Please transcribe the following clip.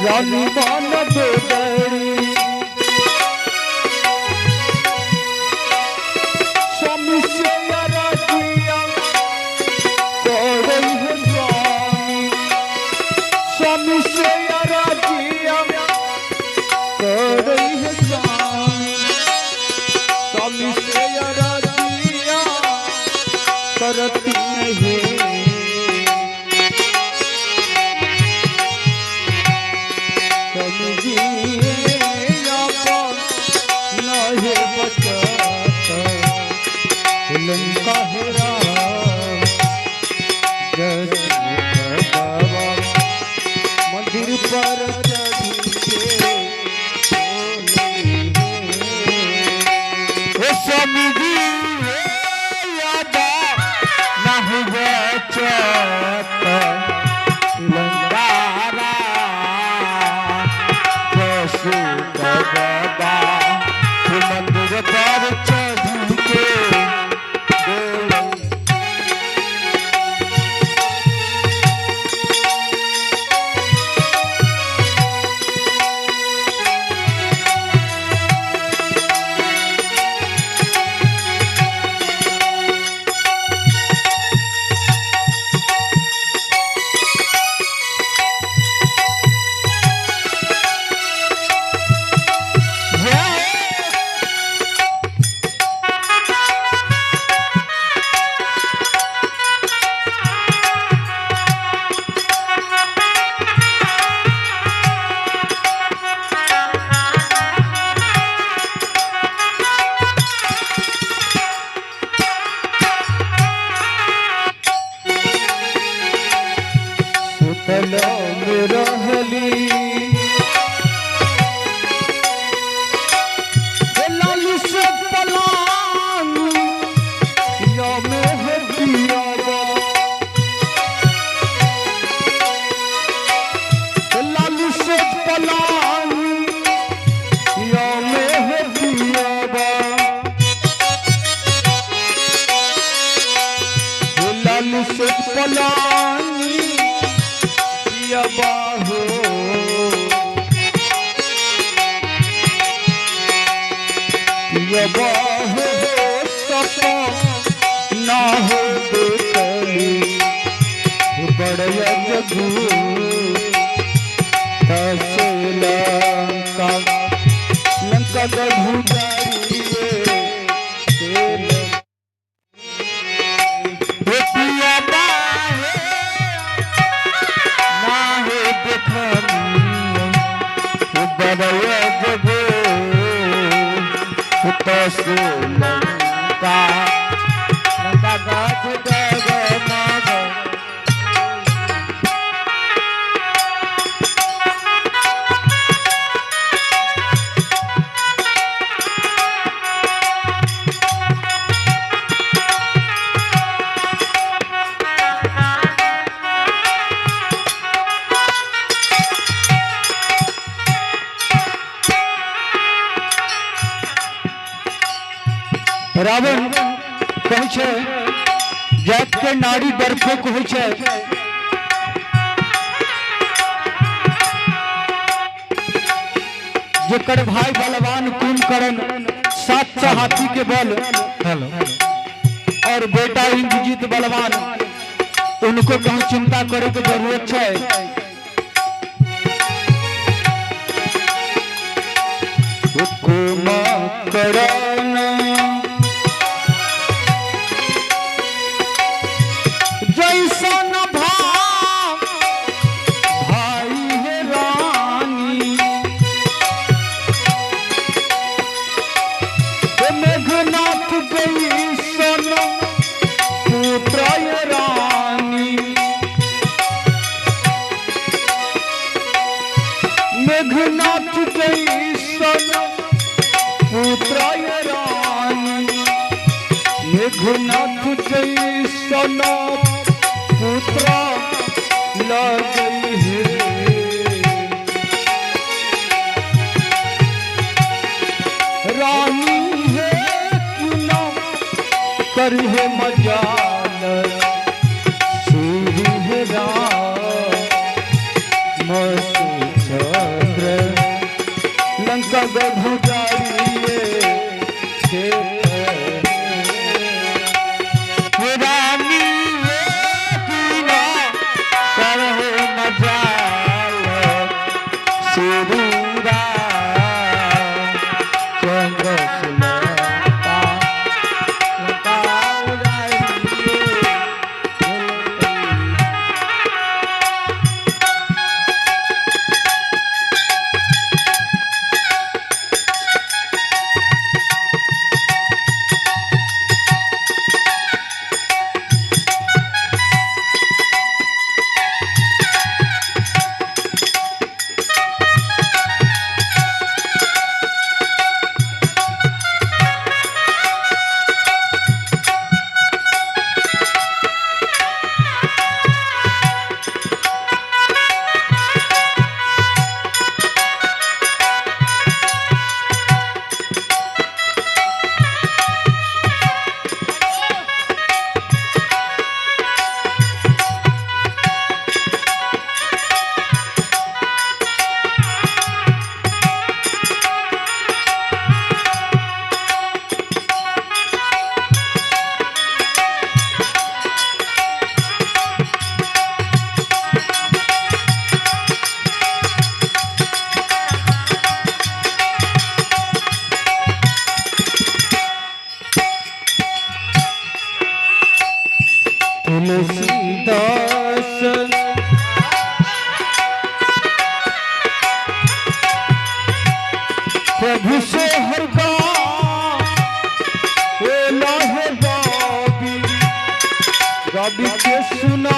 रानी मान बेदरी स्वामी से राजिया करे है स्वामी से राजिया करे है स्वामी से राजिया करती नहीं मंदिर पर स्वामी जी नहीं बचत लंकारा जसु बाबा मंदिर पर चढ़ के रहली लालू से पलान या में है पियावा लालू से पलान या में है पियावा लालू से पलान बाहो बाहो सपा ना हो देखली बड़या जगू लंका लंका गढ़ुदारी लंका लंका गाज रावण कहै छै जात के नारी डरपोक होइ छै जेकर भाई बलवान कुंभकर्ण 700 हाथी के बल और बेटा इंद्रजीत बलवान उनको कहीं चिंता करे के जरूरत है। मेघनाथ जैसन पुत्र रानी मेघनाथ जैसन पुत्र लगई है रानी है कि न करी है मजाल सूरी है राम रवि से हर का लाहे बाबी रवि के सुना